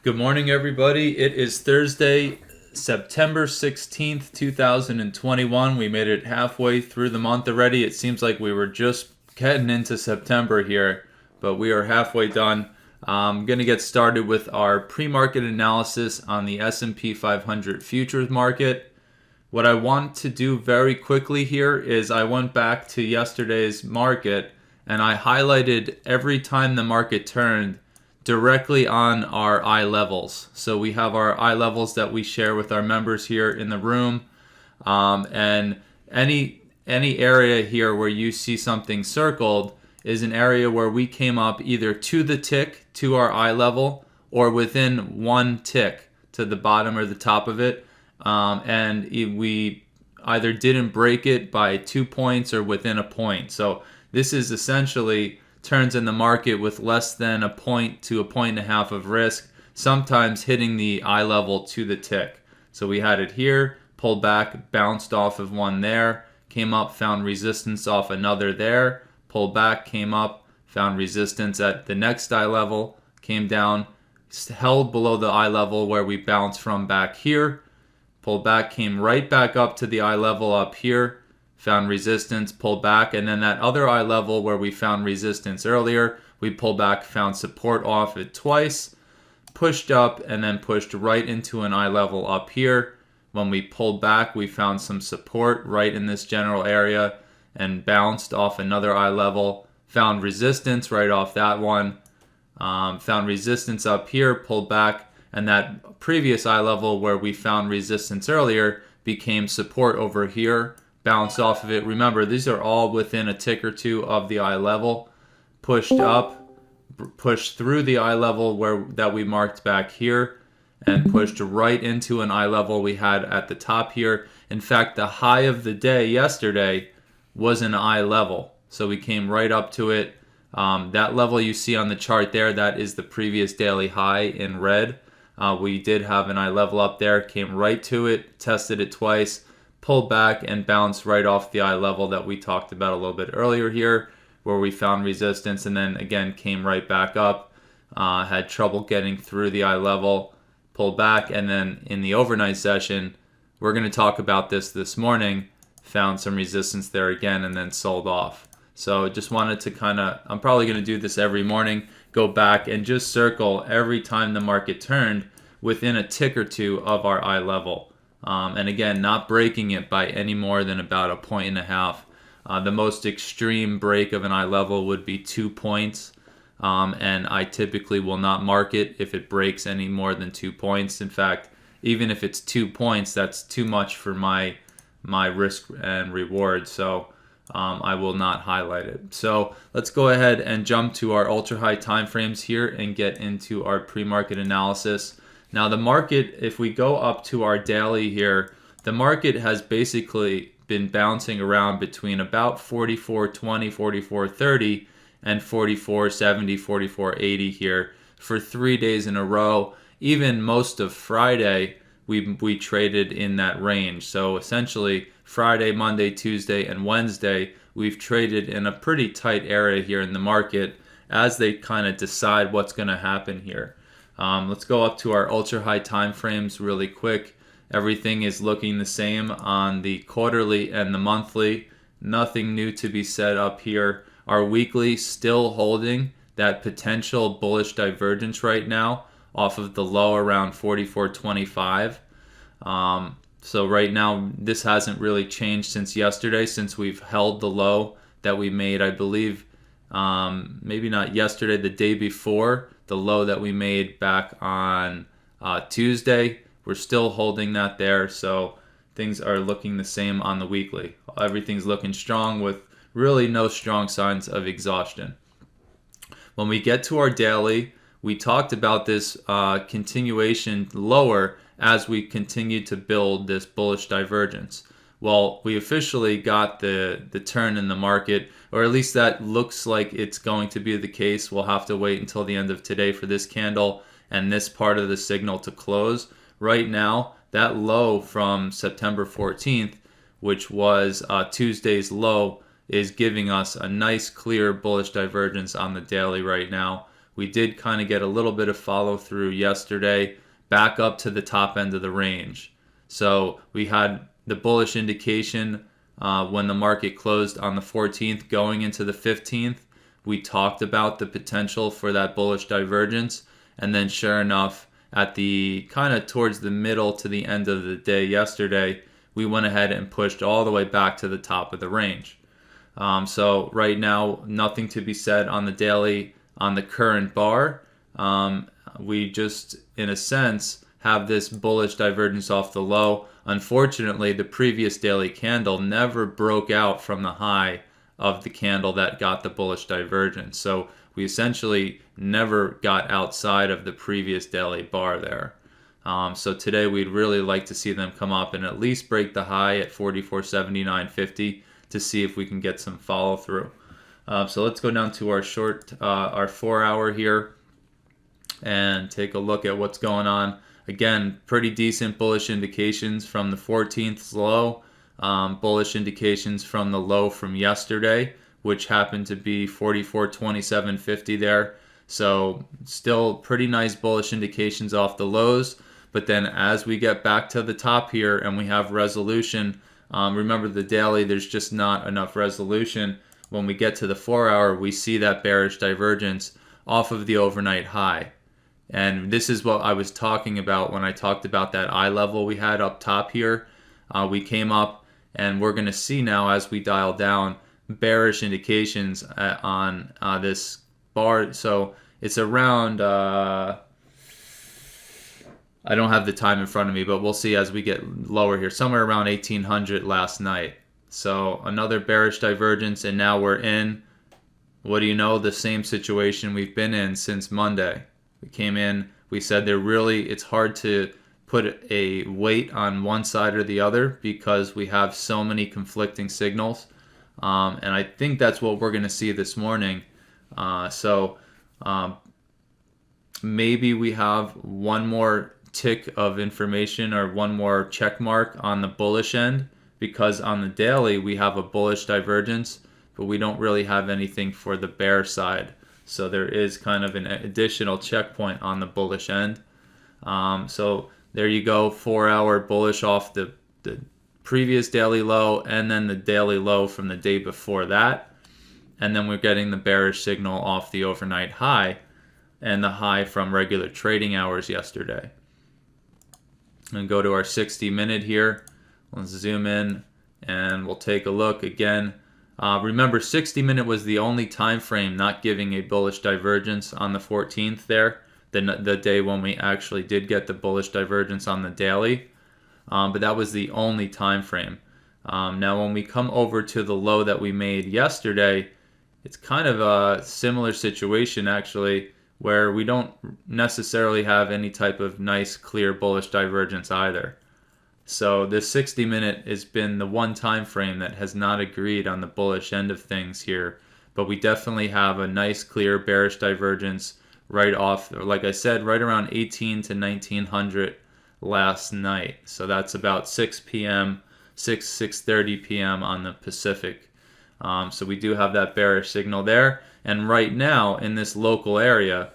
Good morning, everybody. It is Thursday, September 16th, 2021. We made it halfway through the month already. It seems like we were just getting into September here, but we are halfway done. I'm going to get started with our pre-market analysis on the S&P 500 futures market. What I want to do very quickly here is I went back to yesterday's market and I highlighted every time the market turned directly on our eye levels. So we have our eye levels that we share with our members here in the room, and any area here where you see something circled is an area where we came up either to the tick to our eye level or within one tick to the bottom or the top of it, and we either didn't break it by 2 points or within a point. So this is essentially turns in the market with less than a point to a point and a half of risk, sometimes hitting the eye level to the tick. So we had it here, pulled back, bounced off of one there, came up, found resistance off another there, pulled back, came up, found resistance at the next eye level, came down, held below the eye level where we bounced from back here, pulled back, came right back up to the eye level up here, found resistance, pulled back, and then that other eye level where we found resistance earlier, we pulled back, found support off it twice, pushed up, and then pushed right into an eye level up here. When we pulled back, we found some support right in this general area and bounced off another eye level, found resistance right off that one, found resistance up here, pulled back, and that previous eye level where we found resistance earlier became support over here, bounced off of it. Remember, these are all within a tick or two of the eye level. Pushed up, pushed through the eye level that we marked back here, and pushed right into an eye level we had at the top here. In fact, the high of the day yesterday was an eye level. So we came right up to it. That level you see on the chart there, that is the previous daily high in red. We did have an eye level up there, came right to it, tested it twice, pulled back and bounced right off the eye level that we talked about a little bit earlier here, where we found resistance, and then again came right back up, had trouble getting through the eye level, pulled back, and then in the overnight session, we're going to talk about this morning, found some resistance there again and then sold off. So just wanted to I'm probably going to do this every morning, go back and just circle every time the market turned within a tick or two of our eye level. And again, not breaking it by any more than about a point and a half. The most extreme break of an eye level would be 2 points. And I typically will not mark it if it breaks any more than 2 points. In fact, even if it's 2 points, that's too much for my risk and reward. So I will not highlight it. So let's go ahead and jump to our ultra high time frames here and get into our pre-market analysis. Now the market, if we go up to our daily here, the market has basically been bouncing around between about 44.20, 44.30 and 44.70, 44.80 here for 3 days in a row. Even most of Friday, we traded in that range. So essentially Friday, Monday, Tuesday, and Wednesday, we've traded in a pretty tight area here in the market as they kind of decide what's going to happen here. Let's go up to our ultra high time frames really quick. Everything is looking the same on the quarterly and the monthly. Nothing new to be said up here. Our weekly still holding that potential bullish divergence right now off of the low around 44.25. So right now this hasn't really changed since yesterday, since we've held the low that we made, I believe, maybe not yesterday, the day before, the low that we made back on Tuesday. We're still holding that there, so things are looking the same on the weekly. Everything's looking strong with really no strong signs of exhaustion. When we get to our daily, we talked about this continuation lower as we continue to build this bullish divergence. Well, we officially got the turn in the market, or at least that looks like it's going to be the case. We'll have to wait until the end of today for this candle and this part of the signal to close. Right now, that low from September 14th, which was Tuesday's low, is giving us a nice clear bullish divergence on the daily right now, We did kind of get a little bit of follow through yesterday back up to the top end of the range. So we had the bullish indication when the market closed on the 14th going into the 15th. We talked about the potential for that bullish divergence, and then sure enough, at the kind of towards the middle to the end of the day yesterday, we went ahead and pushed all the way back to the top of the range. So right now, nothing to be said on the daily on the current bar. We just, in a sense, have this bullish divergence off the low. Unfortunately, the previous daily candle never broke out from the high of the candle that got the bullish divergence. So we essentially never got outside of the previous daily bar there. So today we'd really like to see them come up and at least break the high at 44.7950 to see if we can get some follow through. So let's go down to our our 4 hour here and take a look at what's going on. Again, pretty decent bullish indications from the 14th low, bullish indications from the low from yesterday, which happened to be 44.2750 there. So still pretty nice bullish indications off the lows. But then as we get back to the top here and we have resolution, remember the daily, there's just not enough resolution. When we get to the 4 hour, we see that bearish divergence off of the overnight high. And this is what I was talking about when I talked about that eye level we had up top here. We came up and we're going to see now as we dial down bearish indications on this bar. So it's around, I don't have the time in front of me, but we'll see as we get lower here, somewhere around 1800 last night. So another bearish divergence, and now we're in, what do you know, the same situation we've been in since Monday. We came in, we said it's hard to put a weight on one side or the other because we have so many conflicting signals. And I think that's what we're going to see this morning. Maybe we have one more tick of information or one more check mark on the bullish end, because on the daily we have a bullish divergence, but we don't really have anything for the bear side. So there is kind of an additional checkpoint on the bullish end. So there you go, 4 hour bullish off the previous daily low and then the daily low from the day before that. And then we're getting the bearish signal off the overnight high and the high from regular trading hours yesterday. And go to our 60-minute here. Let's zoom in and we'll take a look again. Remember, 60-minute was the only time frame not giving a bullish divergence on the 14th there, the day when we actually did get the bullish divergence on the daily. But that was the only time frame. Now, when we come over to the low that we made yesterday, it's kind of a similar situation, actually, where we don't necessarily have any type of nice, clear bullish divergence either. So this 60-minute has been the one time frame that has not agreed on the bullish end of things here. But we definitely have a nice, clear bearish divergence right off, like I said, right around 18 to 1900 last night. So that's about 6 p.m., 6:30 p.m. on the Pacific. So we do have that bearish signal there. And right now in this local area,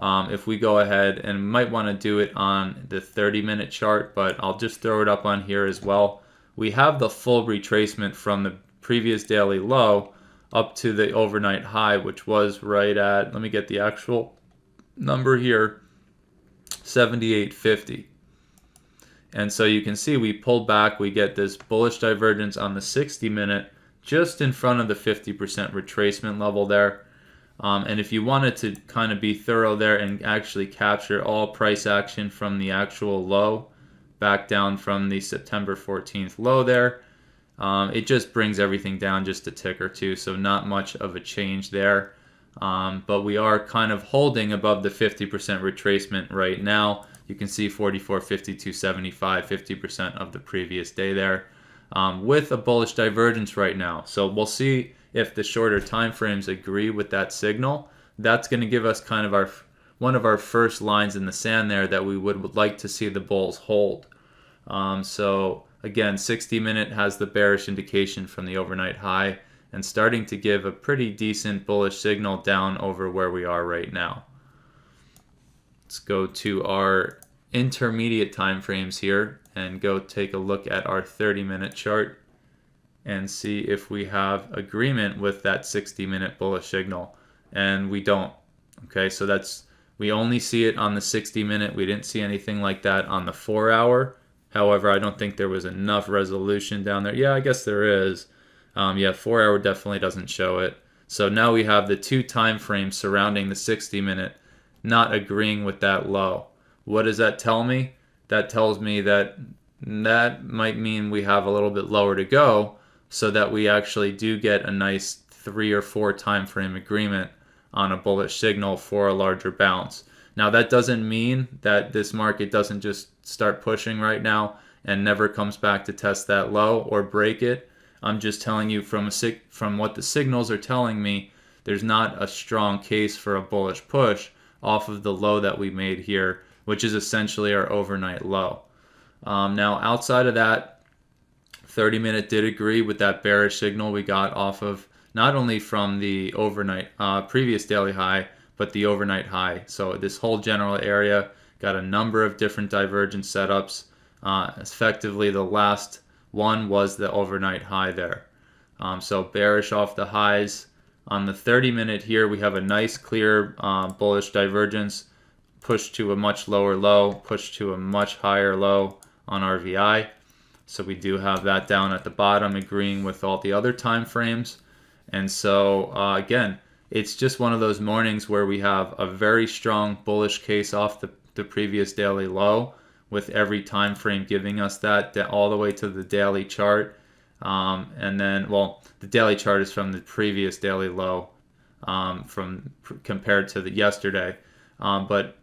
if we go ahead, and might want to do it on the 30-minute chart, but I'll just throw it up on here as well. We have the full retracement from the previous daily low up to the overnight high, which was right at, let me get the actual number here, 78.50. And so you can see we pulled back, we get this bullish divergence on the 60-minute just in front of the 50% retracement level there. And if you wanted to kind of be thorough there and actually capture all price action from the actual low back down from the September 14th low there, it just brings everything down just a tick or two, so not much of a change there. But we are kind of holding above the 50% retracement right now. You can see 44.5275, 50% of the previous day there, with a bullish divergence right now. So we'll see if the shorter time frames agree with that signal. That's going to give us kind of one of our first lines in the sand there that we would like to see the bulls hold. So again, 60-minute has the bearish indication from the overnight high and starting to give a pretty decent bullish signal down over where we are right now. Let's go to our intermediate time frames here and go take a look at our 30-minute chart and see if we have agreement with that 60-minute bullish signal. And we don't. Okay, so we only see it on the 60-minute. We didn't see anything like that on the 4-hour. However, I don't think there was enough resolution down there. Yeah, I guess there is. Yeah, 4-hour definitely doesn't show it. So now we have the two time frames surrounding the 60-minute not agreeing with that low. What does that tell me? That tells me that might mean we have a little bit lower to go, so that we actually do get a nice 3 or 4 time frame agreement on a bullish signal for a larger bounce. Now that doesn't mean that this market doesn't just start pushing right now and never comes back to test that low or break it. I'm just telling you from what the signals are telling me, there's not a strong case for a bullish push off of the low that we made here, which is essentially our overnight low. Now outside of that, 30-minute did agree with that bearish signal we got off of not only from the overnight previous daily high, but the overnight high. So this whole general area got a number of different divergence setups. Effectively, the last one was the overnight high there. So bearish off the highs. On the 30-minute here, we have a nice clear bullish divergence, push to a much lower low, push to a much higher low on RVI. So we do have that down at the bottom, agreeing with all the other time frames. And so again, it's just one of those mornings where we have a very strong bullish case off the previous daily low, with every time frame giving us that all the way to the daily chart. And then, well, the daily chart is from the previous daily low compared to the yesterday. But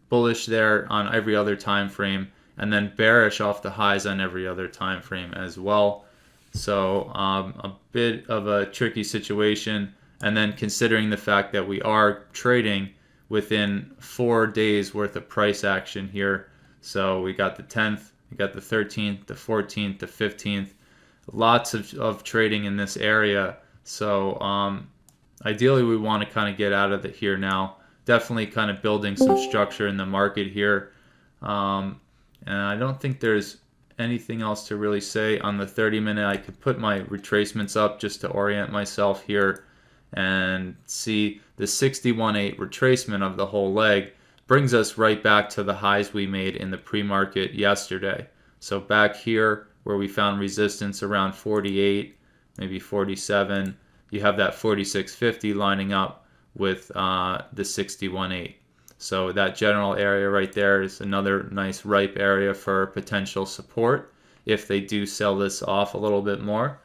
bullish there on every other time frame, and then bearish off the highs on every other time frame as well. So a bit of a tricky situation. And then considering the fact that we are trading within 4 days worth of price action here. So we got the 10th, we got the 13th, the 14th, the 15th. Lots of trading in this area. So ideally we want to kind of get out of it here now. Definitely kind of building some structure in the market here. And I don't think there's anything else to really say on the 30-minute. I could put my retracements up just to orient myself here and see the 61.8 retracement of the whole leg brings us right back to the highs we made in the pre-market yesterday. So back here where we found resistance around 48, maybe 47, you have that 46.50 lining up with the 61.8. So that general area right there is another nice ripe area for potential support if they do sell this off a little bit more.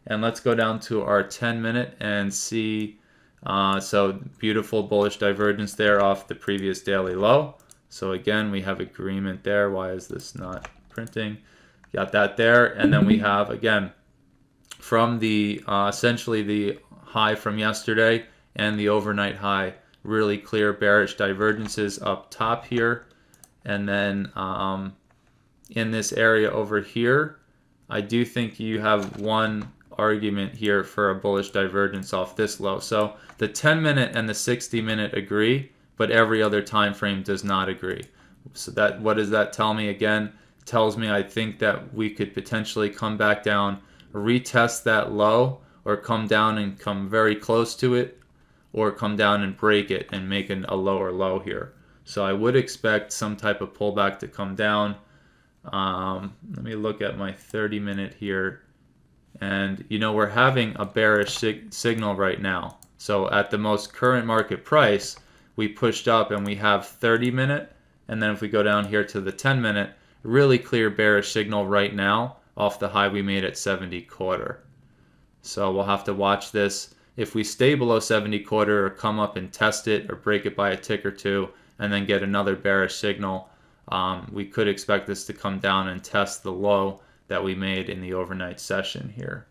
And let's go down to our 10-minute and see. So beautiful bullish divergence there off the previous daily low. So again, we have agreement there. Why is this not printing? Got that there. And then we have, again, from the essentially the high from yesterday and the overnight high, really clear bearish divergences up top here. And then in this area over here, I do think you have one argument here for a bullish divergence off this low. So the 10-minute and the 60-minute agree, but every other time frame does not agree. So that, what does that tell me? Again, it tells me I think that we could potentially come back down, retest that low, or come down and come very close to it, or come down and break it and make a lower low here. So I would expect some type of pullback to come down. Let me look at my 30-minute here. And, you know, we're having a bearish signal right now. So at the most current market price, we pushed up and we have 30-minute. And then if we go down here to the 10-minute, really clear bearish signal right now off the high we made at 70.25. So we'll have to watch this. If we stay below 70.25 or come up and test it or break it by a tick or two and then get another bearish signal, we could expect this to come down and test the low that we made in the overnight session here.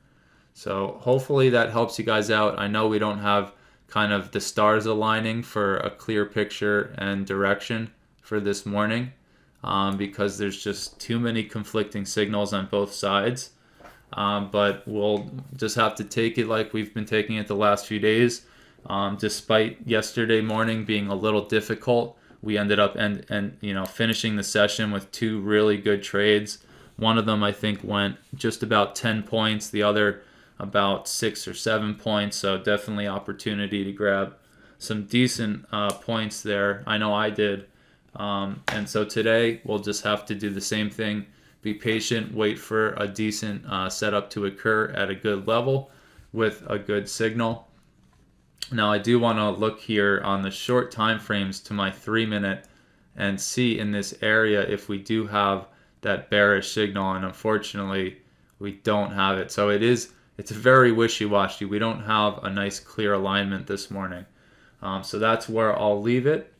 So hopefully that helps you guys out. I know we don't have kind of the stars aligning for a clear picture and direction for this morning because there's just too many conflicting signals on both sides. But we'll just have to take it like we've been taking it the last few days. Despite yesterday morning being a little difficult, we ended up finishing the session with two really good trades. One of them I think went just about 10 points, the other about 6 or 7 points. So definitely opportunity to grab some decent points there. I know I did. And so today we'll just have to do the same thing. Be patient, wait for a decent setup to occur at a good level with a good signal. Now I do want to look here on the short time frames to my 3-minute and see in this area if we do have that bearish signal, and unfortunately we don't have it. So it's very wishy-washy. We don't have a nice clear alignment this morning. So that's where I'll leave it.